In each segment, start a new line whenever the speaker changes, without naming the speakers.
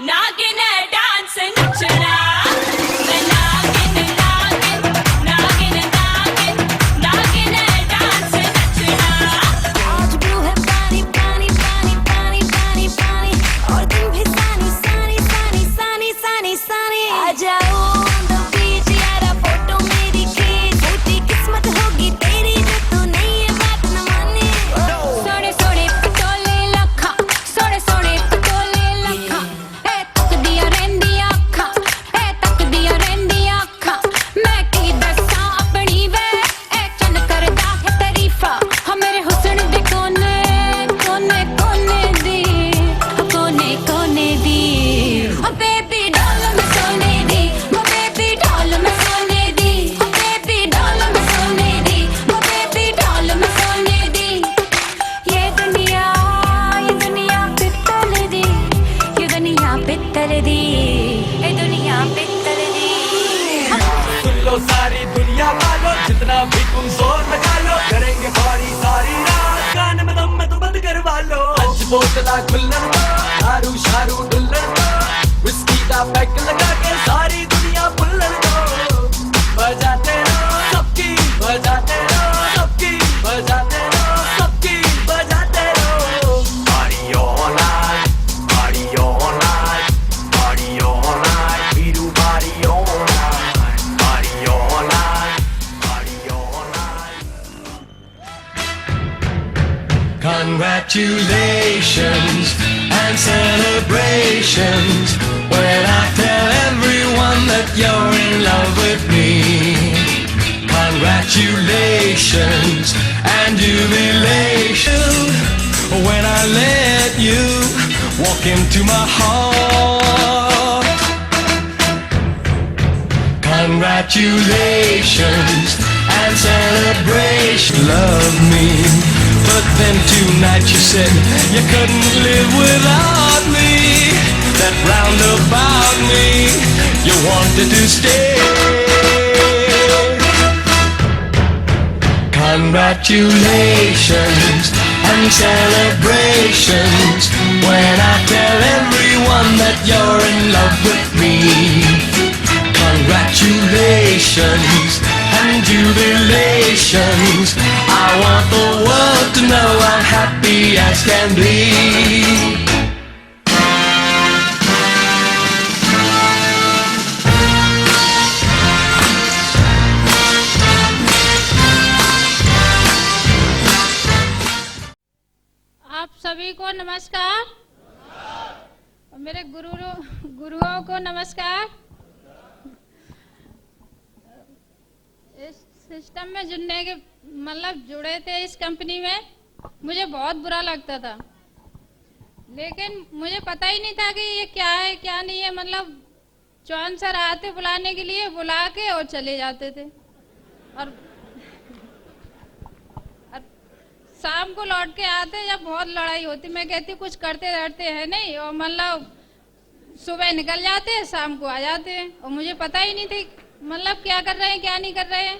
नागिन है डांस नचना मैं नागिन नागिन नागिन नागिन नागिन है डांस नचना आज ब्लू है पानी पानी पानी पानी पानी पानी और तुम भी सानी सानी सानी सानी सानी सानी आ जाओ on the beach यारा फोटो मेरी खींच होती किस्मत होगी तेरी जो तू नहीं है बात न माने सोने सोने पटोले लखा सोने सोने पटोले लखा ए तक दिया रेंदी आखा ए तक दिया रेंदी आखा मैं की दसा अपनी वे ए चंद करदा है तारीफा हम मेरे हुस्न दे कोने कोने कोने दी कोने कोने दी ओ बेबी डॉल में सोने दी ओ बेबी डॉल में सोने दी ओ बेबी डॉल में सोने दी ओ बेबी डॉल में सोने दी ये दुनिया पित्तल दी ये दुनिया पित्तल दी ये दुनिया पित्तल दी
सुन लो सारी दुनिया वालों जितना भी तुम जोर लगा लो करेंगे बड़ी सारी रात गाने में दम में तो बंद करवा लो आज बोतला खुल्लन दो दारू शारू डुल्लन दो विस्की का पैक लगा के सारी दुनिया फुल्लन दो बजाते रहो सबकी बजाते रहो सबकी बजाते रहो सबकी बजाते रहो Party all night Party all night Party all night We do party all night Party all night Party all night Congratulations and celebrations when I tell everyone that you're in love with me. Congratulations and jubilation when I let you walk into my heart. Congratulations and celebration. Love me, but then tonight you said you couldn't live without me. That roundabout me, you wanted to stay. Congratulations and celebrations when I tell everyone that you're in love with me. Congratulations and jubilations. I want the world to know I'm happy as can be.
आप सभी को नमस्कार और मेरे गुरुओं को नमस्कार। इस सिस्टम में जुड़ने के जुड़े थे इस कंपनी में मुझे बहुत बुरा लगता था, लेकिन मुझे पता ही नहीं था कि ये क्या है क्या नहीं है। चौहान सर आते बुलाने के लिए, बुला के और चले जाते थे और शाम को लौट के आते जब बहुत लड़ाई होती, मैं कहती कुछ करते रहते हैं नहीं, और सुबह निकल जाते हैं शाम को आ जाते हैं और मुझे पता ही नहीं थी क्या कर रहे हैं क्या नहीं कर रहे हैं।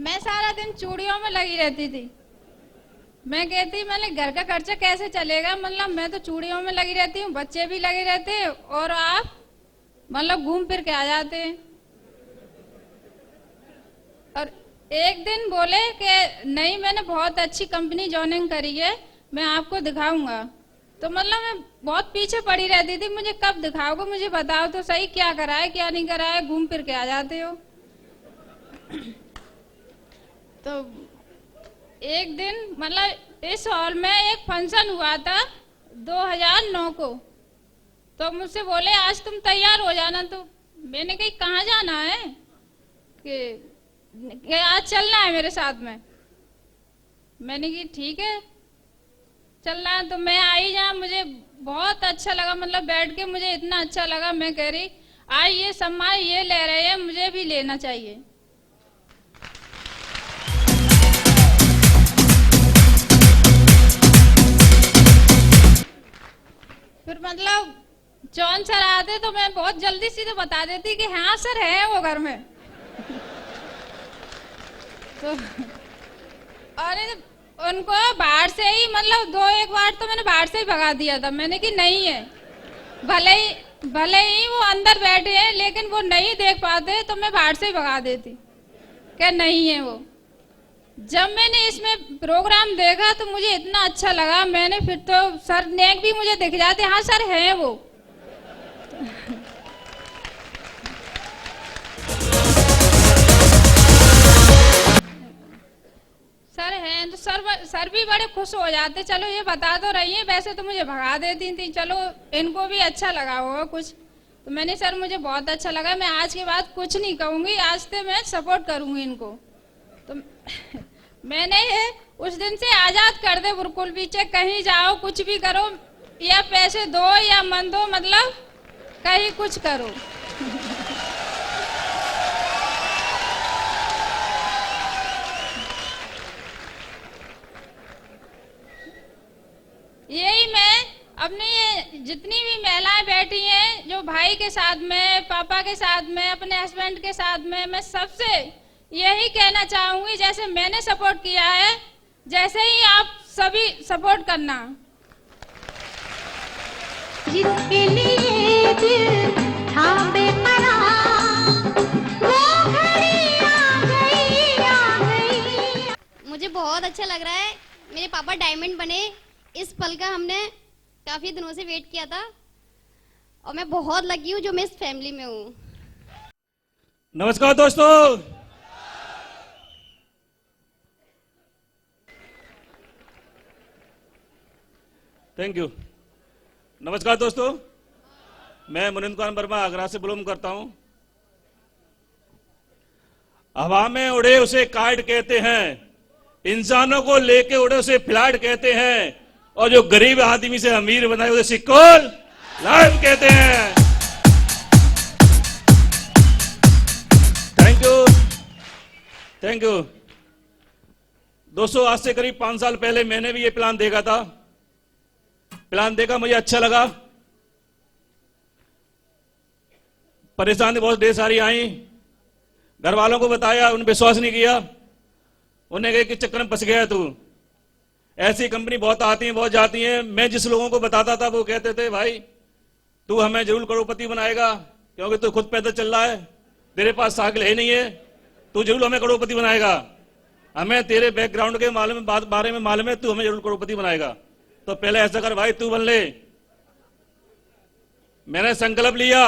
मैं सारा दिन चूड़ियों में लगी रहती थी। मैं कहती घर का खर्चा कैसे चलेगा, मैं तो चूड़ियों में लगी रहती हूँ, बच्चे भी लगे रहते हैं और आप घूम फिर के आ जाते हैं। और एक दिन बोले कि नहीं मैंने बहुत अच्छी कंपनी ज्वाइनिंग करी है, मैं आपको दिखाऊंगा। तो मैं बहुत पीछे पड़ी रहती थी, मुझे कब दिखाओगे, मुझे बताओ तो सही क्या करा है क्या नहीं करा है, घूम फिर के आ जाते हो। तो एक दिन इस हॉल में एक फंक्शन हुआ था 2009 को, तो मुझसे बोले आज तुम तैयार हो जाना। तो मैंने कही कहाँ जाना है कि आज चलना है मेरे साथ में। मैंने कही ठीक है चलना है। तो मैं आई जहाँ मुझे बहुत अच्छा लगा, बैठ के मुझे इतना अच्छा लगा। मैं कह रही आज ये सम्मान ये ले रहे हैं, मुझे भी लेना चाहिए। फिर जॉन सर आते तो मैं बहुत जल्दी से तो बता देती कि हाँ सर है वो घर में। तो अरे उनको बाहर से ही 2-1 बार तो मैंने बाहर से ही भगा दिया था। मैंने कि नहीं है भले ही वो अंदर बैठे हैं, लेकिन वो नहीं देख पाते तो मैं बाहर से ही भगा देती कि नहीं है वो। जब मैंने इसमें प्रोग्राम देखा तो मुझे इतना अच्छा लगा, मैंने फिर तो सर नेक भी मुझे दिख जाते, हाँ सर है वो। सर हैं तो सर भी बड़े खुश हो जाते, चलो ये बता तो रही है, वैसे तो मुझे भगा देती थी, चलो इनको भी अच्छा लगा होगा कुछ। तो मैंने सर मुझे बहुत अच्छा लगा, मैं आज के बाद कुछ नहीं कहूँगी, आज से मैं सपोर्ट करूँगी इनको। तो मैंने ये उस दिन से आज़ाद कर दे बिल्कुल भी, चाहे कहीं जाओ कुछ भी करो, या पैसे दो या मन दो, मतलब कहीं कुछ करो। यही मैं अपनी ये जितनी भी महिलाएं बैठी हैं, जो भाई के साथ में, पापा के साथ में, अपने हस्बैंड के साथ में, मैं सबसे यही कहना चाहूंगी, जैसे मैंने सपोर्ट किया है जैसे ही आप सभी सपोर्ट करना।
जिसके लिए दिल था बेकरार, वो घड़ी आ गई।
मुझे बहुत अच्छा लग रहा है, मेरे पापा डायमंड बने, इस पल का हमने काफी दिनों से वेट किया था और मैं बहुत लकी हूँ जो मैं इस फैमिली में हूँ।
नमस्कार दोस्तों, थैंक यू। नमस्कार दोस्तों, मैं मुनिंद कुमार वर्मा आगरा से बिलोंग करता हूं। हवा में उड़े उसे काइट कहते हैं, इंसानों को लेके उड़े उसे फ्लाइट कहते हैं, और जो गरीब आदमी से अमीर बनाए उसे सिक्कोल लाइफ कहते हैं। थैंक यू, थैंक यू दोस्तों। आज से करीब 5 साल पहले मैंने भी ये प्लान देखा था, प्लान देखा, मुझे अच्छा लगा। परेशानी बहुत ढेर सारी आई, घर वालों को बताया, उन्हें विश्वास नहीं किया, उन्हें कहा कि चक्कर में फंस गया तू। ऐसी कंपनी बहुत आती हैं, बहुत जाती हैं। मैं जिस लोगों को बताता था वो कहते थे भाई तू हमें जरूर करोड़पति बनाएगा, क्योंकि तू खुद पैदल चल रहा है, तेरे पास साइकिल है नहीं है, तू जरूर हमें करोड़पति बनाएगा, हमें तेरे बैकग्राउंड के बारे में मालूम है, तू हमें जरूर करोड़पति बनाएगा। तो पहले ऐसा कर भाई, तू बन ले। मैंने संकल्प लिया,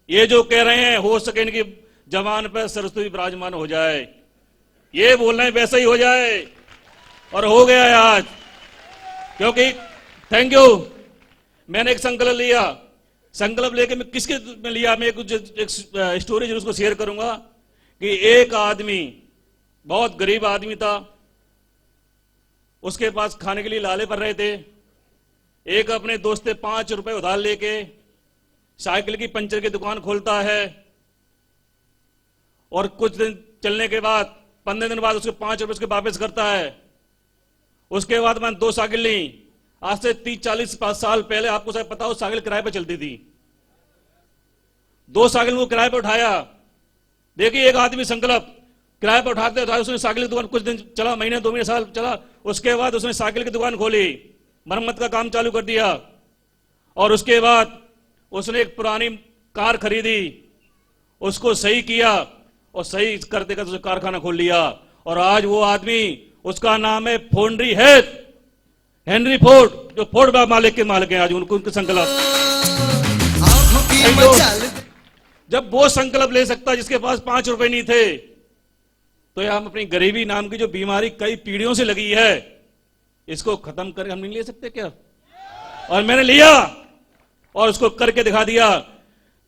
ये जो कह रहे हैं हो सके इनकी जबान पर सरस्वती विराजमान हो जाए, ये बोल रहे हैं वैसा ही हो जाए, और हो गया है आज। क्योंकि थैंक यू, मैंने एक संकल्प लिया, संकल्प लेके मैं किसके में लिया, मैं कुछ एक स्टोरी जरूर उसको शेयर करूंगा कि एक आदमी बहुत गरीब आदमी था, उसके पास खाने के लिए लाले पड़ रहे थे। एक अपने दोस्त से 5 रुपए उधार लेके साइकिल की पंचर की दुकान खोलता है, और कुछ दिन चलने के बाद 15 दिन बाद उसके 5 रुपए उसके वापस करता है। उसके बाद मैंने 2 साइकिल ली, आज से 30-40 साल पहले, आपको शायद पता हो, साइकिल किराए पर चलती थी। 2 साइकिल वो किराए पर उठाया। देखिए एक आदमी संकल्प किराए पर उठाते उठाते उसने साइकिल की दुकान कुछ दिन चला, महीने 2 महीने साल चला, उसके बाद उसने साइकिल की दुकान खोली, मरम्मत का काम चालू कर दिया, और उसके बाद उसने एक पुरानी कार खरीदी, उसको सही किया, और सही करते करते उसने कारखाना खोल लिया, और आज वो आदमी, उसका नाम है फोर्डरी हेड, हेनरी फोर्ड, जो फोर्ड मालिक के मालिक हैं आज, उनके संकल्प। जब वो संकल्प ले सकता जिसके पास 5 रुपए नहीं थे, तो हम अपनी गरीबी नाम की जो बीमारी कई पीढ़ियों से लगी है, इसको खत्म करके हम नहीं ले सकते क्या? और मैंने लिया और उसको करके दिखा दिया।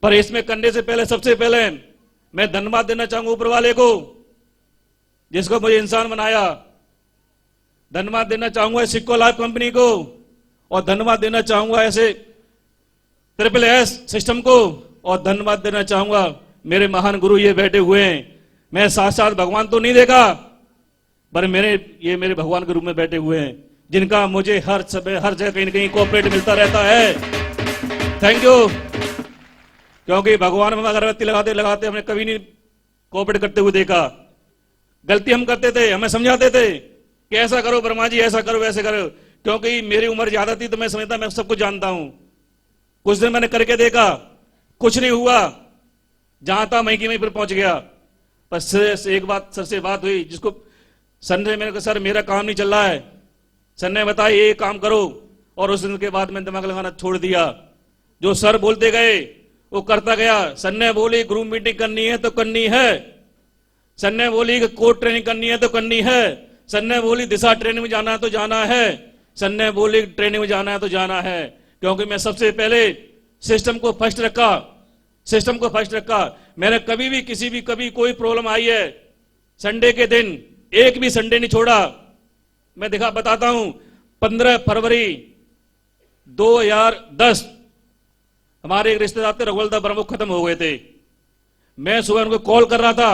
पर इसमें करने से पहले, सबसे पहले मैं धन्यवाद देना चाहूंगा ऊपर वाले को, जिसको मुझे इंसान बनाया। धन्यवाद देना चाहूंगा सिक्को लाइफ कंपनी को, और धन्यवाद देना चाहूंगा ऐसे SSS सिस्टम को, और धन्यवाद देना चाहूंगा मेरे महान गुरु ये बैठे हुए हैं। मैं साथ भगवान तो नहीं देखा, पर ये मेरे भगवान के रूप में बैठे हुए हैं, जिनका मुझे हर समय हर जगह कहीं ना कहीं कोऑपरेट मिलता रहता है। Thank you. क्योंकि भगवान में अगरबत्ती लगाते लगाते हमने कभी नहीं कोऑपरेट करते हुए देखा। गलती हम करते थे, हमें समझाते थे कि ऐसा करो ब्रह्मा जी, ऐसा करो, वैसे करो। क्योंकि मेरी उम्र ज्यादा थी तो मैं समझता मैं सब कुछ जानता हूं। कुछ दिन मैंने करके देखा, कुछ नहीं हुआ, जहां था वहीं की वहीं पर पहुंच गया। पर एक बात सर से बात हुई, जिसको सर ने, मैंने कहा सर मेरा काम नहीं चल रहा है, सर ने बताया ये काम करो, और उस दिन के बाद मैंने दिमाग लगाना छोड़ दिया। जो सर बोलते गए वो करता गया। सर ने बोली ग्रुप मीटिंग करनी है तो करनी है, सर ने बोली कि कोर्ट ट्रेनिंग करनी है तो करनी है, सर ने बोली दिशा ट्रेनिंग में जाना है तो जाना है, सर ने बोली ट्रेनिंग में जाना है तो जाना है। क्योंकि मैं सबसे पहले सिस्टम को फर्स्ट रखा, सिस्टम को फर्स्ट रखा। मैंने कभी भी किसी भी कभी कोई प्रॉब्लम आई है, संडे के दिन एक भी संडे नहीं छोड़ा। मैं बताता हूं, 15 फरवरी 2010 हमारे एक रिश्तेदार थे, रघुवलदास प्रमुख खत्म हो गए थे। मैं सुबह उनको कॉल कर रहा था,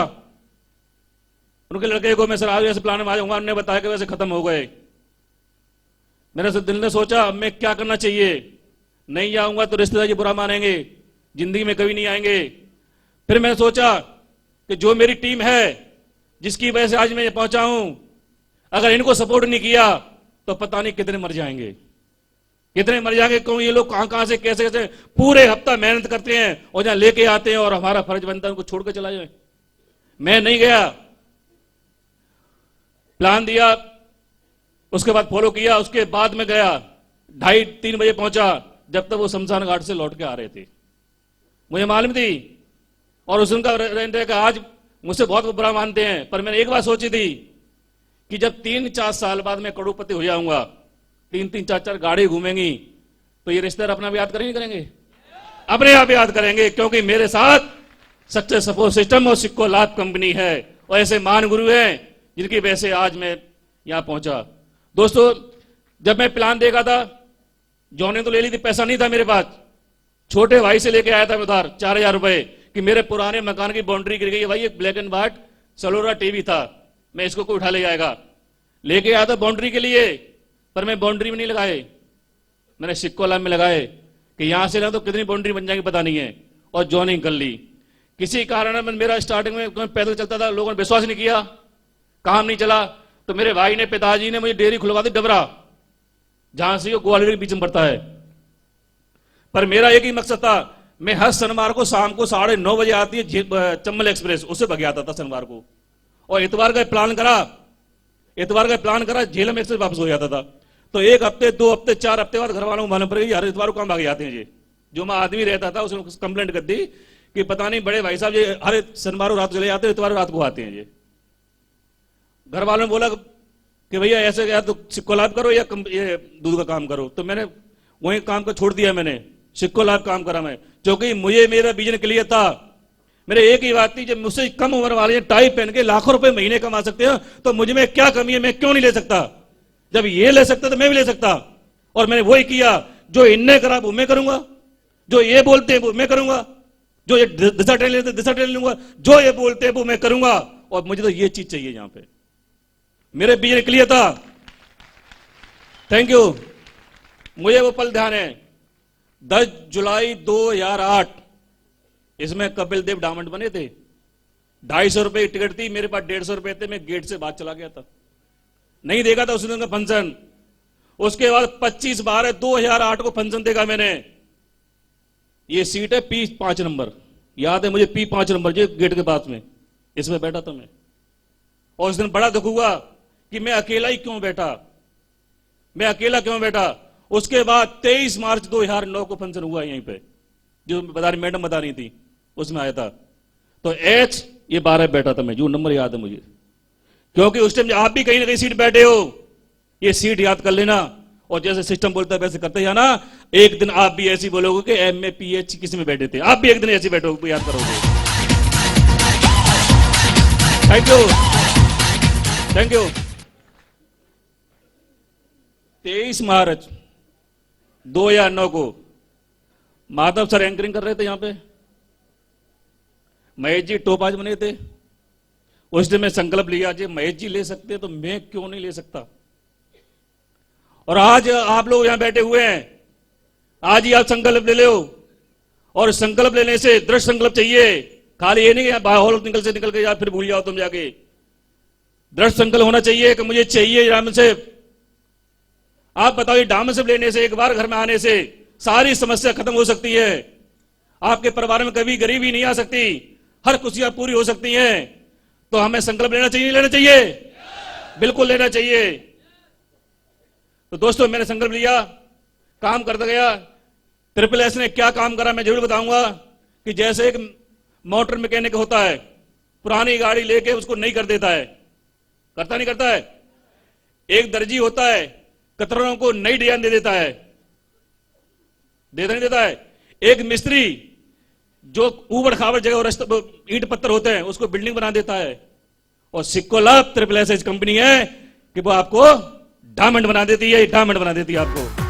उनके लड़के को, मैं सर आज ऐसे प्लान में आ जाऊंगा, उन्होंने बताया कि वैसे खत्म हो गए। मेरे से दिल ने सोचा अब मैं क्या करना चाहिए, नहीं जाऊंगा तो रिश्तेदार जी बुरा मानेंगे, जिंदगी में कभी नहीं आएंगे। फिर मैंने सोचा कि जो मेरी टीम है जिसकी वजह से आज मैं पहुंचा हूं, अगर इनको सपोर्ट नहीं किया तो पता नहीं कितने मर जाएंगे, कितने मर जाएंगे। क्यों ये लोग कहां से कैसे कैसे पूरे हफ्ता मेहनत करते हैं और जहां लेके आते हैं, और हमारा फर्ज बनता है उनको छोड़ के चला जाए। मैं नहीं गया, प्लान दिया, उसके बाद फॉलो किया, उसके बाद में गया, 2:30-3 बजे पहुंचा, जब तक वो शमशान घाट से लौट के आ रहे थे। मुझे मालूम थी, और उस दिन का आज मुझसे बहुत बुरा मानते हैं, पर मैंने एक बात सोची थी कि जब 3-4 साल बाद मैं करोड़पति हो जाऊंगा, 3-3, 4-4 गाड़ी घूमेंगी, तो ये रिश्तेदार अपना भी याद करेंगे, करेंगे अपने आप याद करेंगे। क्योंकि मेरे साथ सक्सेस सपोर्ट सिस्टम और सिक्को लाभ कंपनी है, और ऐसे महान गुरु हैं जिनकी वजह से आज मैं यहां पहुंचा। दोस्तों, जब मैं प्लान देखा था, जॉने तो ले ली थी, पैसा नहीं था मेरे पास, छोटे भाई से लेके आया था मैं उधार 4000 रुपए, कि मेरे पुराने मकान की बाउंड्री गिर गई है भाई, एक black and white Salora TV था, मैं इसको कोई उठा ले जाएगा, लेके आया था बाउंड्री के लिए, पर मैं बाउंड्री में नहीं लगाए, मैंने सिक्को लाभ में लगाए कि यहां से ना तो कितनी बाउंड्री बन जाएगी पता नहीं है, और जॉइनिंग कर ली। किसी कारण मेरा स्टार्टिंग में पैदल चलता था, लोगों ने विश्वास नहीं किया, काम नहीं चला, तो मेरे भाई ने, पिताजी ने मुझे डेयरी खुलवा दी डबरा, जहां से वो ग्वालियर के बीच में पड़ता है। पर मेरा एक ही मकसद था, मैं हर शनिवार को शाम को 9:30 बजे आती है चंबल एक्सप्रेस, उससे भग आता था शनिवार को, और इतवार का प्लान करा झेलम एक्सप्रेस वापस हो जाता था। तो 1 हफ्ते 2 हफ्ते 4 हफ्ते बाद घर वालों को मालूम पड़ेगा यार इतवार को कहां भाग जाते हैं ये। जो मैं आदमी रहता था उसने कंप्लेंट कर दी कि पता नहीं बड़े भाई साहब ये हर शनिवार रात चले जाते हैं, इतवार रात को आते हैं ये। घर वालों ने बोला कि भैया ऐसे या तो सिक्को लाभ करो या ये दूध का काम करो, तो मैंने वही काम को छोड़ दिया, मैंने सिक्को लाभ काम करा मैं, क्योंकि मुझे मेरा विजन क्लियर था। मेरे एक ही बात थी, जब मुझसे कम उम्र वाले टाई पहन के लाखों रुपए महीने कमा सकते हैं, तो मुझ में क्या कमी है, मैं क्यों नहीं ले सकता? जब ये ले सकता तो मैं भी ले सकता। और मैंने वही किया, जो इनने करा वो मैं करूंगा, जो ये बोलते हैं वो मैं करूंगा, जो ये दिशा ट्रेन लेते दिशा ट्रेन लूंगा, जो ये बोलते हैं वो मैं करूंगा। और मुझे तो ये चीज चाहिए, यहां पे मेरे विजन क्लियर था। Thank you. मुझे वो पल ध्यान है, 10 जुलाई 2008, इसमें कपिल देव डायमंड बने थे, 250 रुपए की टिकट थी, मेरे पास 150 रुपए थे, मैं गेट से बाहर चला गया था, नहीं देखा था उस दिन का फंक्शन। उसके बाद 25/12/2008 को फंक्शन देखा मैंने। ये सीट है P5 नंबर, याद है मुझे, P5 नंबर, जो गेट के पास में, इसमें बैठा था मैं। और उस दिन बड़ा दुख हुआ कि मैं अकेला ही क्यों बैठा, मैं अकेला क्यों बैठा। उसके बाद 23 मार्च 2009 को फंक्शन हुआ यहीं पे, जो मैडम बता रही थी, उसमें आया था। तो H ये 12 बैठा था मैं, जो नंबर याद है मुझे, क्योंकि उस टाइम आप भी कहीं ना कहीं सीट बैठे हो, ये सीट याद कर लेना, और जैसे सिस्टम बोलता है वैसे करते जाना। एक दिन आप भी ऐसी बोलोगे कि MA PH किस में बैठे थे, आप भी एक दिन ऐसे बैठोगे, याद करोगे। Thank you, thank you. 23 मार्च 2009 को माधव सर एंकरिंग कर रहे थे यहां पे, महेश जी टॉप आज बने थे। उस दिन मैं संकल्प लिया, जी महेश जी ले सकते तो मैं क्यों नहीं ले सकता। और आज आप लोग यहां बैठे हुए हैं, आज ही आप संकल्प ले लो, और संकल्प लेने से दृढ़ संकल्प चाहिए, खाली ये नहीं कि हॉल निकल के फिर भूल जाओ तुम जाके। दृढ़ संकल्प होना चाहिए कि मुझे चाहिए डायमंड शेफ। आप बताओ, डायमंड शेफ लेने से, एक बार घर में आने से सारी समस्या खत्म हो सकती है। आपके परिवार में कभी गरीबी नहीं आ सकती, हर खुशियां पूरी हो सकती हैं। तो हमें संकल्प लेना चाहिए, लेना चाहिए, बिल्कुल लेना चाहिए। तो दोस्तों मैंने संकल्प लिया, काम करता गया। ट्रिपल एस ने क्या काम करा मैं जरूर बताऊंगा कि जैसे एक मोटर मैकेनिक होता है, पुरानी गाड़ी लेके उसको नई कर देता है, करता नहीं करता है। एक दर्जी होता है, कतरनों को नई डिजाइन दे देता है, देता नहीं देता है। एक मिस्त्री जो ऊबड़ खाबड़ जगह ईंट पत्थर होते हैं उसको बिल्डिंग बना देता है। और सिक्कोलैब ट्रिपल एस कंपनी है कि वो आपको डायमंड बना देती है, डायमंड बना देती है आपको।